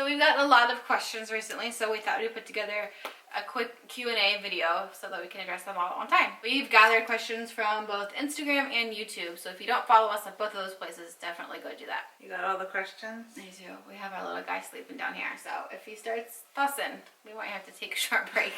we've gotten a lot of questions recently, so we thought we'd put together a quick Q&A video so that we can address them all at one time. We've gathered questions from both Instagram and YouTube, so if you don't follow us at both of those places, definitely go do that. You got all the questions? I do. We have our little guy sleeping down here, so if he starts fussing, we might have to take a short break.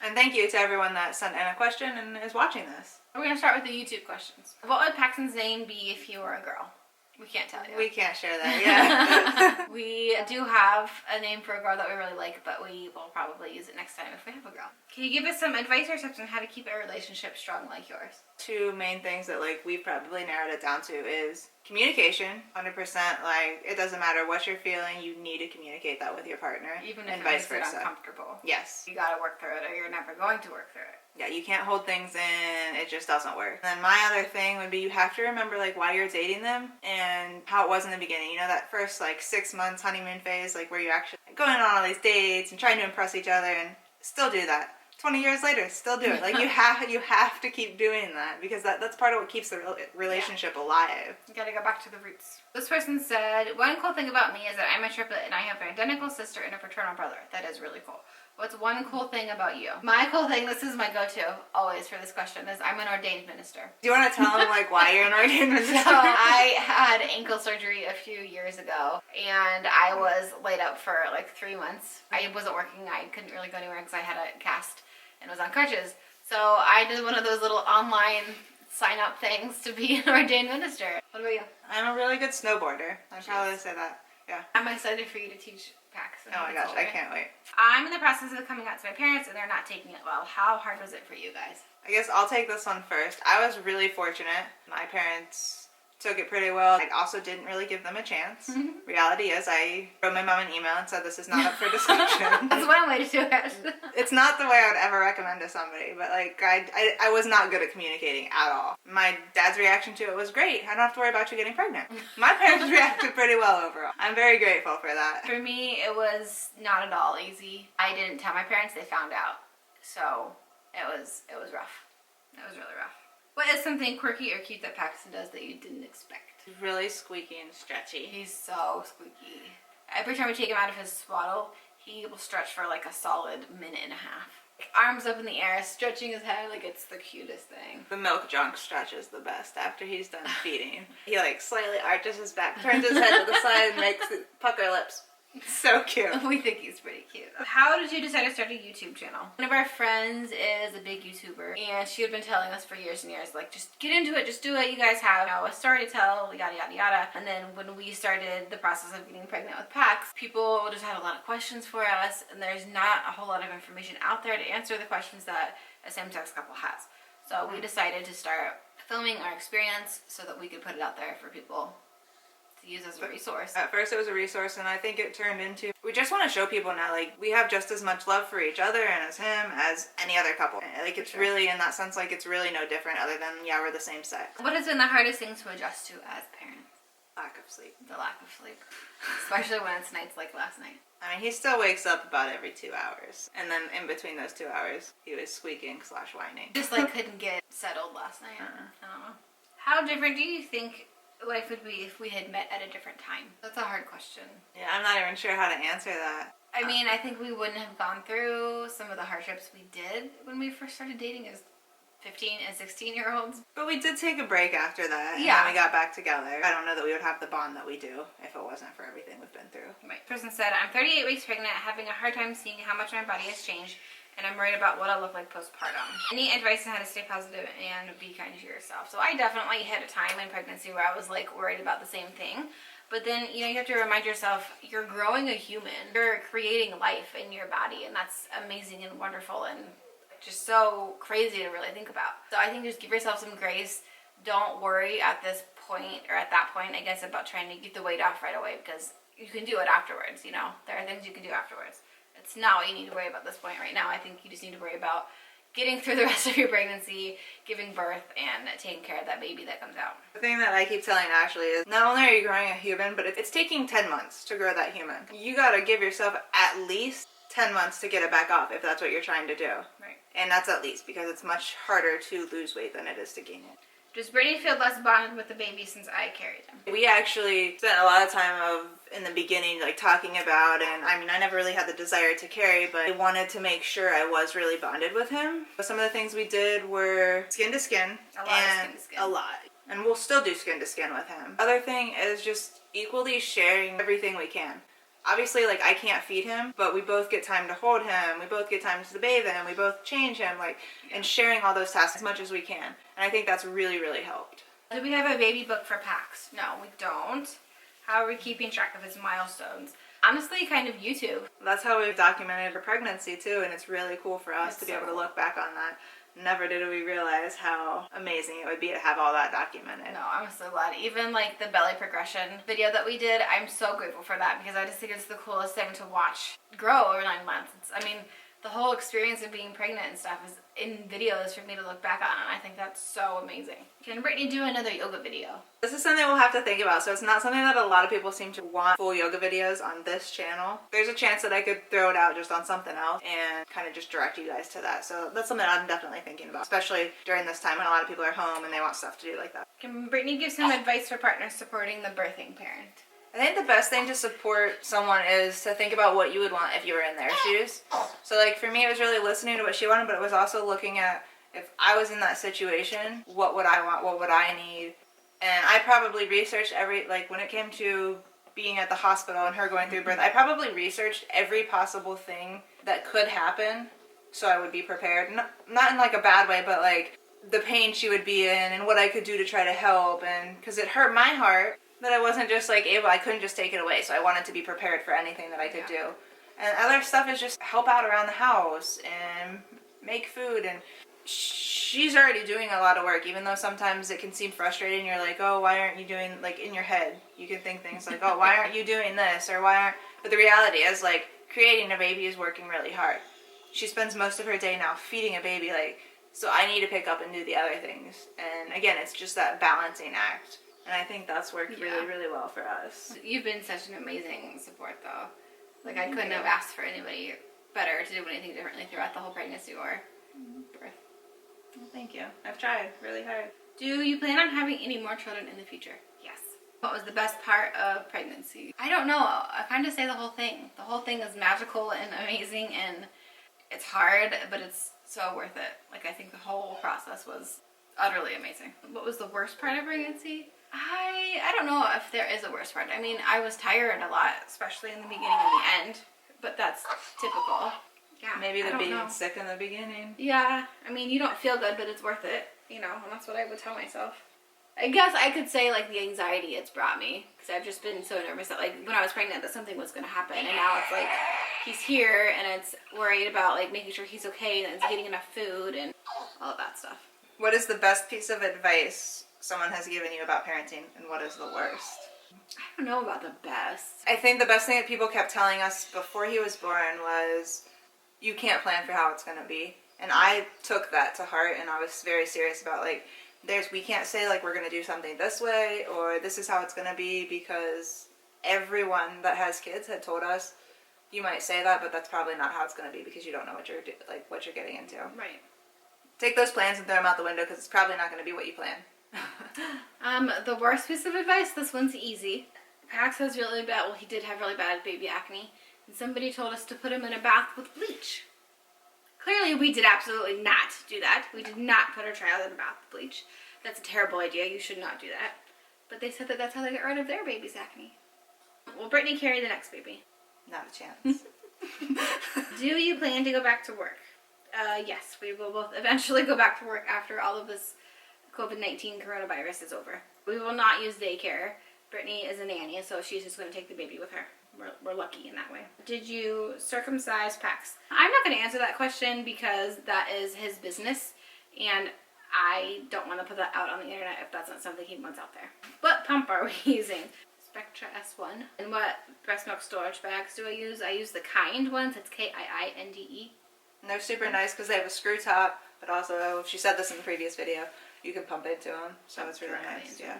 And thank you to everyone that sent in a question and is watching this. We're going to start with the YouTube questions. What would Paxton's name be if you were a girl? We can't tell you. We can't share that, yeah. We do have a name for a girl that we really like, but we will probably use it next time if we have a girl. Can you give us some advice or tips on how to keep a relationship strong like yours? Two main things that like we've probably narrowed it down to is communication. 100%. Like it doesn't matter what you're feeling, you need to communicate that with your partner, even if and it vice makes it versa. uncomfortable. Yes. You gotta work through it, or you're never going to work through it. Yeah, you can't hold things in. It just doesn't work. And then my other thing would be you have to remember like why you're dating them and how it was in the beginning. You know, that first like 6 months honeymoon phase, like where you're actually going on all these dates and trying to impress each other, and still do that. 20 years later, still do it. Like you have to keep doing that because that's part of what keeps the relationship alive. You gotta go back to the roots. This person said, one cool thing about me is that I'm a triplet and I have an identical sister and a fraternal brother. That is really cool. What's one cool thing about you? My cool thing, this is my go-to always for this question, is I'm an ordained minister. Do you want to tell them like why you're an ordained minister? So I had ankle surgery a few years ago and I was laid up for like 3 months. I wasn't working. I couldn't really go anywhere because I had a cast and was on crutches. So I did one of those little online sign-up things to be an ordained minister. What about you? I'm a really good snowboarder. I'd probably say that. Yeah. I'm excited for you to teach Paxton. Oh my gosh, I can't wait. I'm in the process of coming out to my parents and they're not taking it well. How hard was it for you guys? I guess I'll take this one first. I was really fortunate. My parents took it pretty well. I also didn't really give them a chance. Mm-hmm. Reality is I wrote my mom an email and said this is not up for discussion. That's one way to do it. It's not the way I would ever recommend to somebody, but like I was not good at communicating at all. My dad's reaction to it was great. I don't have to worry about you getting pregnant. My parents reacted pretty well overall. I'm very grateful for that. For me, it was not at all easy. I didn't tell my parents, they found out. So it was rough. It was really rough. What is something quirky or cute that Paxton does that you didn't expect? He's really squeaky and stretchy. He's so squeaky. Every time we take him out of his swaddle, he will stretch for like a solid minute and a half. Arms up in the air, stretching his head like it's the cutest thing. The milk junk stretches the best after he's done feeding. He like slightly arches his back, turns his head to the side, and makes it pucker lips. So cute. We think he's pretty cute. How did you decide to start a YouTube channel? One of our friends is a big YouTuber and she had been telling us for years and years, like, just get into it, just do it. You guys have, you know, a story to tell, yada, yada, yada. And then when we started the process of getting pregnant with Pax, people just had a lot of questions for us and there's not a whole lot of information out there to answer the questions that a same-sex couple has. So we decided to start filming our experience so that we could put it out there for people to use as a resource. At first it was a resource and I think it turned into, we just want to show people now like we have just as much love for each other and as him as any other couple. Like it's really in that sense like it's really no different other than yeah we're the same sex. What has been the hardest thing to adjust to as parents? Lack of sleep. The lack of sleep. Especially when it's nights like last night. I mean he still wakes up about every 2 hours and then in between those 2 hours he was squeaking / whining. Just like couldn't get settled last night. I don't know. How different do you think life would be if we had met at a different time? That's a hard question. Yeah, I'm not even sure how to answer that. I mean, I think we wouldn't have gone through some of the hardships we did when we first started dating as 15 and 16-year-olds. But we did take a break after that, and yeah. then we got back together. I don't know that we would have the bond that we do if it wasn't for everything we've been through. Right. Person said, I'm 38 weeks pregnant, having a hard time seeing how much my body has changed, and I'm worried about what I'll look like postpartum. Any advice on how to stay positive and be kind to yourself? So I definitely hit a time in pregnancy where I was like worried about the same thing. But then, you know, you have to remind yourself you're growing a human. You're creating life in your body, and that's amazing and wonderful and just so crazy to really think about. So I think just give yourself some grace. Don't worry at this point, or at that point, I guess, about trying to get the weight off right away, because you can do it afterwards, you know? There are things you can do afterwards. It's not what you need to worry about this point right now. I think you just need to worry about getting through the rest of your pregnancy, giving birth, and taking care of that baby that comes out. The thing that I keep telling Ashley is not only are you growing a human, but it's taking 10 months to grow that human. You gotta give yourself at least 10 months to get it back off if that's what you're trying to do. Right. And that's at least, because it's much harder to lose weight than it is to gain it. Does Brittany feel less bonded with the baby since I carried him? We actually spent a lot of time in the beginning like talking about, and I mean I never really had the desire to carry, but I wanted to make sure I was really bonded with him. Some of the things we did were skin to skin. A lot of skin to skin. A lot. And we'll still do skin to skin with him. Other thing is just equally sharing everything we can. Obviously, like, I can't feed him, but we both get time to hold him, we both get time to bathe him, we both change him, like, and sharing all those tasks as much as we can. And I think that's really, really helped. Do we have a baby book for Pax? No, we don't. How are we keeping track of his milestones? Honestly, kind of YouTube. That's how we've documented her pregnancy, too, and it's really cool for us to be able to look back on that. Never did we realize how amazing it would be to have all that documented. No, I'm so glad. Even like the belly progression video that we did, I'm so grateful for that because I just think it's the coolest thing to watch grow over 9 months. I mean, the whole experience of being pregnant and stuff is in videos for me to look back on, and I think that's so amazing. Can Brittany do another yoga video? This is something we'll have to think about. So it's not something that a lot of people seem to want full yoga videos on this channel. There's a chance that I could throw it out just on something else and kind of just direct you guys to that. So that's something I'm definitely thinking about, especially during this time when a lot of people are home and they want stuff to do like that. Can Brittany give some advice for partners supporting the birthing parent? I think the best thing to support someone is to think about what you would want if you were in their shoes. So like for me, it was really listening to what she wanted, but it was also looking at if I was in that situation, what would I want? What would I need? And I probably researched like when it came to being at the hospital and her going through birth, I probably researched every possible thing that could happen so I would be prepared. Not in like a bad way, but like the pain she would be in and what I could do to try to help. And because it hurt my heart that I wasn't just like I couldn't just take it away. So I wanted to be prepared for anything that I could do. And other stuff is just help out around the house and make food. And she's already doing a lot of work, even though sometimes it can seem frustrating. You're like, oh, why aren't you doing, like in your head, you can think things like, oh, why aren't you doing this? Or why aren't, but the reality is like creating a baby is working really hard. She spends most of her day now feeding a baby, like, so I need to pick up and do the other things. And again, it's just that balancing act. And I think that's worked really, really well for us. You've been such an amazing support, though. Like, I couldn't have asked for anybody better to do anything differently throughout the whole pregnancy or birth. Well, thank you. I've tried really hard. Do you plan on having any more children in the future? Yes. What was the best part of pregnancy? I don't know. I kind of say the whole thing. The whole thing is magical and amazing, and it's hard, but it's so worth it. Like, I think the whole process was utterly amazing. What was the worst part of pregnancy? I don't know if there is a worst part. I mean, I was tired a lot, especially in the beginning and the end, but that's typical. Yeah, maybe the being sick in the beginning. Yeah, I mean, you don't feel good, but it's worth it, you know, and that's what I would tell myself. I guess I could say, like, the anxiety it's brought me, because I've just been so nervous that, like, when I was pregnant that something was going to happen, and now it's like, he's here, and it's worried about, like, making sure he's okay, and it's getting enough food, and all of that stuff. What is the best piece of advice someone has given you about parenting, and what is the worst? I don't know about the best. I think the best thing that people kept telling us before he was born was, you can't plan for how it's going to be. And I took that to heart, and I was very serious about, like, we can't say, like, we're going to do something this way, or this is how it's going to be, because everyone that has kids had told us, you might say that, but that's probably not how it's going to be, because you don't know what you're getting into. Right. Take those plans and throw them out the window, because it's probably not going to be what you plan. The worst piece of advice, this one's easy. Pax has really bad, well, he did have really bad baby acne, and somebody told us to put him in a bath with bleach. Clearly, we did absolutely not do that. We did not put our child in a bath with bleach. That's a terrible idea. You should not do that. But they said that that's how they get rid of their baby's acne. Will Brittany carry the next baby? Not a chance. Do you plan to go back to work? Yes, we will both eventually go back to work after all of this COVID-19 coronavirus is over. We will not use daycare. Brittany is a nanny, so she's just going to take the baby with her. We're lucky in that way. Did you circumcise Pax? I'm not going to answer that question because that is his business, and I don't want to put that out on the internet if that's not something he wants out there. What pump are we using? Spectra S1. And what breast milk storage bags do I use? I use the Kind ones. It's Kinde. And they're super nice because they have a screw top, but also, she said this in the previous video, you can pump into them, so it's really nice. Yeah.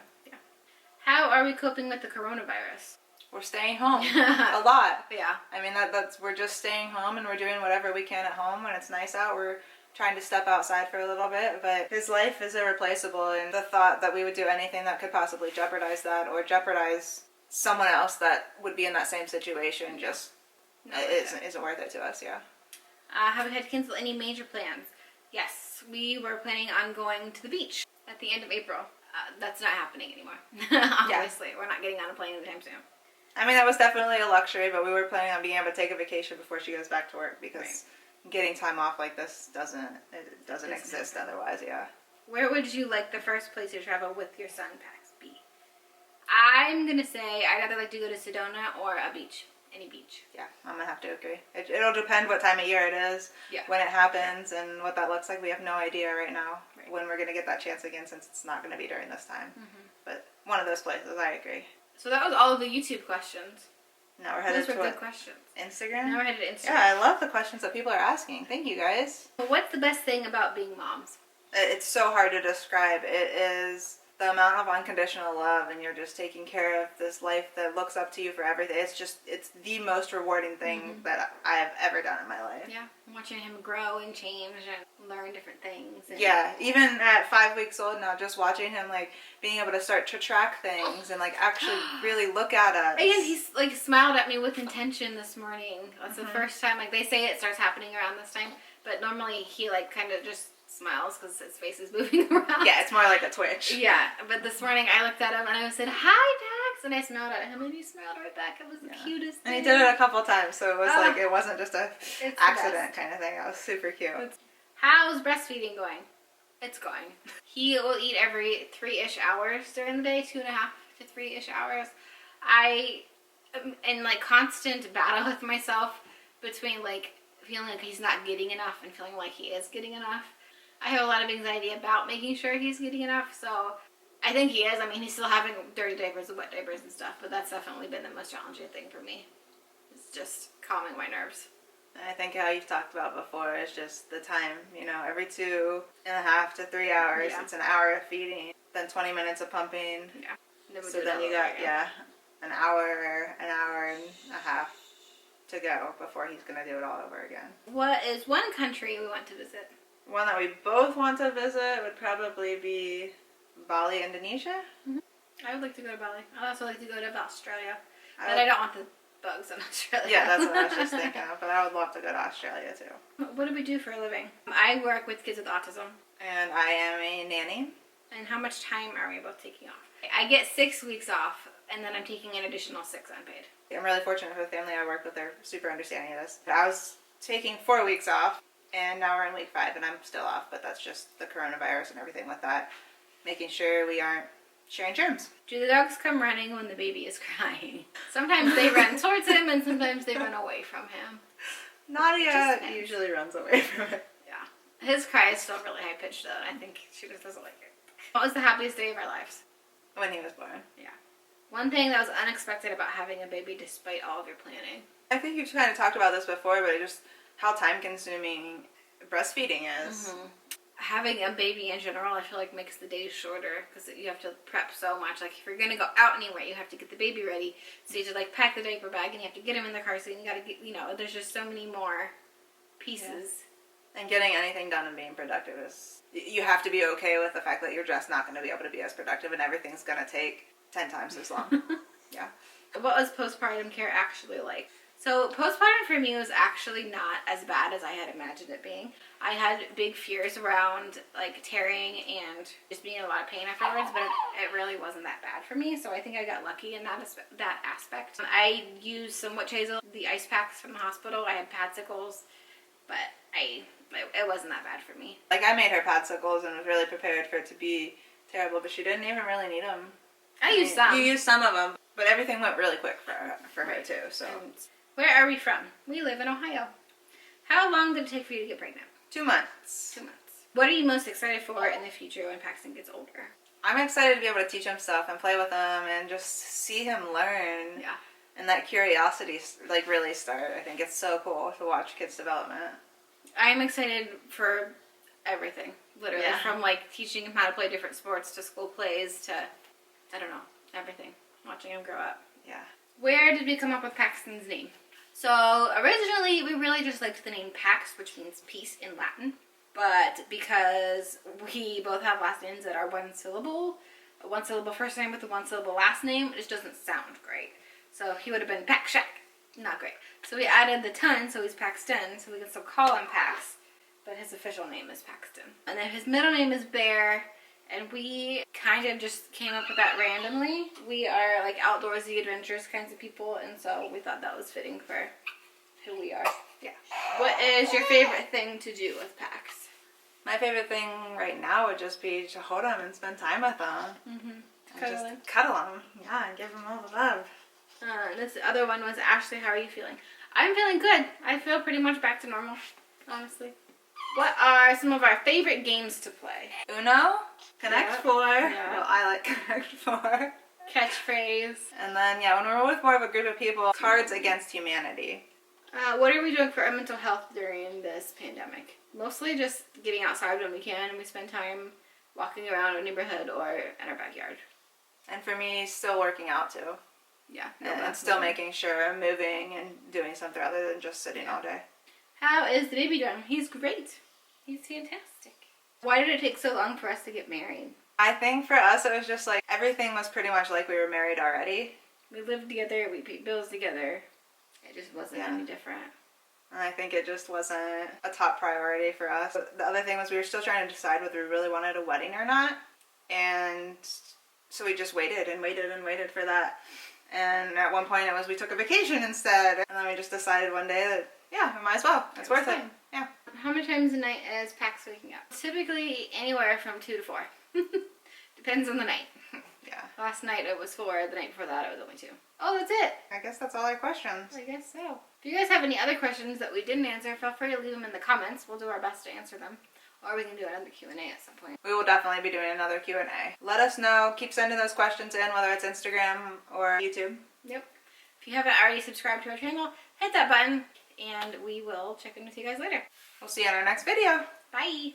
How are we coping with the coronavirus? We're staying home a lot. Yeah. I mean, we're just staying home, and we're doing whatever we can at home. When it's nice out, we're trying to step outside for a little bit, but his life is irreplaceable, and the thought that we would do anything that could possibly jeopardize that or jeopardize someone else that would be in that same situation just isn't worth it to us. Yeah. Have we had to cancel any major plans? Yes, we were planning on going to the beach at the end of April. That's not happening anymore. Obviously, we're not getting on a plane anytime soon. I mean, that was definitely a luxury, but we were planning on being able to take a vacation before she goes back to work, because getting time off like this doesn't exist otherwise. Yeah. Where would you like the first place to travel with your son, Pax, be? I'm gonna say I'd either like to go to Sedona or a beach. Any beach. Yeah, I'm gonna have to agree. It'll depend what time of year it is, when it happens, and what that looks like. We have no idea right now when we're gonna get that chance again, since it's not gonna be during this time. But one of those places, I agree. So that was all of the YouTube questions. Now we're headed Those were to good questions. Instagram? Now we're headed to Instagram. Yeah, I love the questions that people are asking. Thank you, guys. What's the best thing about being moms? It's so hard to describe. It is the amount of unconditional love, and you're just taking care of this life that looks up to you for everything. It's the most rewarding thing that I have ever done in my life. Yeah, watching him grow and change and learn different things. And yeah, even at 5 weeks old now, just watching him, like, being able to start to track things and, like, actually really look at us. And he's, like, smiled at me with intention this morning. That's the first time. Like, they say it starts happening around this time, but normally he, like, kind of just smiles because his face is moving around. Yeah, it's more like a twitch. Yeah, but this morning I looked at him and I said, "Hi, Pax," and I smiled at him and he smiled right back. It was the cutest thing. And he did it a couple times, so it was like, it wasn't just a accident kind of thing. It was super cute. How's breastfeeding going? It's going. He will eat every 3-ish hours during the day, 2.5 to 3-ish hours. I am in, like, constant battle with myself between, like, feeling like he's not getting enough and feeling like he is getting enough. I have a lot of anxiety about making sure he's getting enough, so I think he is. I mean, he's still having dirty diapers and wet diapers and stuff, but that's definitely been the most challenging thing for me. It's just calming my nerves. I think how you've talked about before is just the time, every 2.5 to 3 hours, it's an hour of feeding, then 20 minutes of pumping. Yeah. So then you got, an hour and a half to go before he's going to do it all over again. What is one country we want to visit? One that we both want to visit would probably be Bali, Indonesia. I would like to go to Bali. I'd also like to go to Australia. But I don't want the bugs in Australia. Yeah, that's what I was just thinking of. But I would love to go to Australia, too. What do we do for a living? I work with kids with autism. And I am a nanny. And how much time are we both taking off? I get 6 weeks off, and then I'm taking an additional 6 unpaid. I'm really fortunate for the family I work with. They're super understanding of this. I was taking 4 weeks off. And now we're in week 5, and I'm still off, but that's just the coronavirus and everything with that. Making sure we aren't sharing germs. Do the dogs come running when the baby is crying? Sometimes they run towards him, and sometimes they run away from him. Nadia usually runs away from it. Yeah. His cry is still really high-pitched, though, and I think she just doesn't like it. What was the happiest day of our lives? When he was born. Yeah. One thing that was unexpected about having a baby despite all of your planning. I think you've kind of talked about this before, but just how time-consuming breastfeeding is. Having a baby in general, I feel like makes the days shorter because you have to prep so much. Like if you're gonna go out anywhere, you have to get the baby ready. So you have to like pack the diaper bag and you have to get him in the car seat. And you gotta get, there's just so many more pieces. Yeah. And getting anything done and being productive is, you have to be okay with the fact that you're just not going to be able to be as productive, and everything's gonna take 10 times as long. Yeah. What was postpartum care actually like? So postpartum for me was actually not as bad as I had imagined it being. I had big fears around like tearing and just being in a lot of pain afterwards, but it really wasn't that bad for me. So I think I got lucky in that aspect. I used some witch hazel, the ice packs from the hospital. I had padsicles, but it wasn't that bad for me. Like I made her padsicles and was really prepared for it to be terrible, but she didn't even really need them. I used some. You used some of them, but everything went really quick for her too. So. Where are we from? We live in Ohio. How long did it take for you to get pregnant? 2 months. 2 months. What are you most excited for in the future when Paxton gets older? I'm excited to be able to teach him stuff and play with him and just see him learn. Yeah. And that curiosity like really start. I think it's so cool to watch kids' development. I'm excited for everything. Literally. Yeah. From like teaching him how to play different sports to school plays to, I don't know, everything. Watching him grow up. Yeah. Where did we come up with Paxton's name? So originally we really just liked the name Pax, which means peace in Latin. but because we both have last names that are one syllable, a one syllable first name with a one syllable last name, it just doesn't sound great. So he would have been Pack Shack. Not great. So we added the ton, so he's Paxton, so we can still call him Pax, but his official name is Paxton. And then his middle name is Bear, and we kind of just came up with that randomly. We are like outdoorsy, adventurous kinds of people, and so we thought that was fitting for who we are. Yeah. What is your favorite thing to do with Pax? My favorite thing right now would just be to hold him and spend time with him. Mm-hmm. And just cuddle him. Yeah, and give him all the love. This other one was, Ashley, how are you feeling? I'm feeling good. I feel pretty much back to normal, honestly. What are some of our favorite games to play? Uno, Connect 4. Yeah. Well, I like Connect 4. Catchphrase. And then, yeah, when we're with more of a group of people, Cards Against Humanity. What are we doing for our mental health during this pandemic? Mostly just getting outside when we can, and we spend time walking around our neighborhood or in our backyard. And for me, still working out too. Yeah. And still making sure I'm moving and doing something other than just sitting all day. How is the baby doing? He's great. He's fantastic. Why did it take so long for us to get married? I think for us, it was just like everything was pretty much like we were married already. We lived together, we paid bills together. It just wasn't any different. And I think it just wasn't a top priority for us. But the other thing was we were still trying to decide whether we really wanted a wedding or not. And so we just waited and waited and waited for that. And at one point it was we took a vacation instead. And then we just decided one day that, yeah, we might as well. It's worth it. Yeah. How many times a night is Pax waking up? Typically anywhere from 2 to 4. Depends on the night. Yeah. Last night it was 4. The night before that it was only 2. Oh, that's it. I guess that's all our questions. I guess so. If you guys have any other questions that we didn't answer, feel free to leave them in the comments. We'll do our best to answer them. Or we can do another Q&A at some point. We will definitely be doing another Q&A. Let us know. Keep sending those questions in, whether it's Instagram or YouTube. Yep. If you haven't already subscribed to our channel, hit that button. And we will check in with you guys later. We'll see you in our next video. Bye.